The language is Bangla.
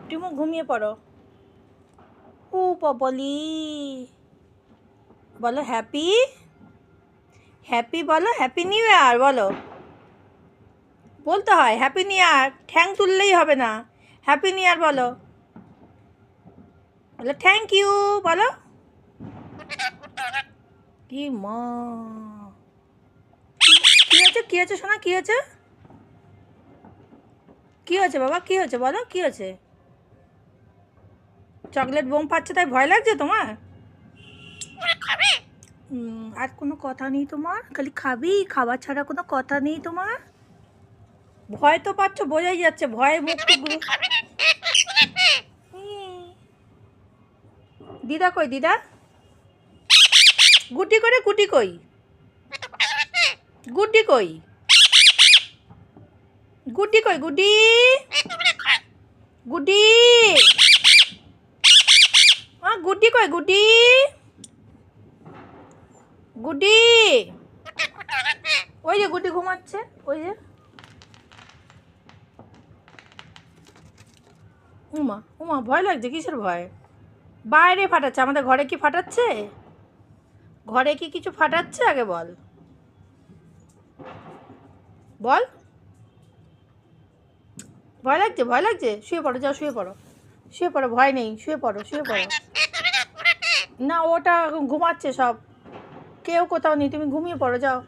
টিমু ঘুমিয়ে পড়ো। ও পপলি বলো হ্যাপি হ্যাপি বলো, হ্যাপি নিউ ইয়ার বলো। বলতে হয় হ্যাপি নিউ ইয়ার, ঠ্যাং তুললেই হবে না। হ্যাপি নিউ ইয়ার বলো, বলো থ্যাংক ইউ বলো। কি মা, কি হয়েছে, কি হয়েছে শোনা, কি হয়েছে, কি হয়েছে বাবা, কি হয়েছে বলো, কি হয়েছে? চকলেট বোম পাচ্ছে তাই ভয় লাগছে তোমার? আর কোনো কথা নেই তোমার, খালি খাবি, খাবার ছাড়া কোনো কথা নেই তোমার? ভয় তো পাচ্ছ, বোঝাই যাচ্ছে, ভয়ে মুখ টুকরো। দিদা কই, দিদা গুটি করে, গুটি কই, গুটি কই, গুটি কই, গুটি গুটি, গুটি কই, গুটি গুটি, ওই যে গুটি ঘুমাচ্ছে, ওই যে। উমা উমা, ভয় লাগছে, কিসের ভয়? বাইরে ফাটাচ্ছে, আমাদের ঘরে কি ফাটাচ্ছে? ঘরে কি কিছু ফাটাচ্ছে আগে বল, বল। ভয় লাগছে, ভয় লাগছে, শুয়ে পড়ো, যাও শুয়ে পড়ো, শুয়ে পড়ো, ভয় নেই, শুয়ে পড়ো, শুয়ে পড়ো। না ওটা ঘুমাচ্ছে সব, কেউ কোথাও নেই, তুমি ঘুমিয়ে পড়ো যাও।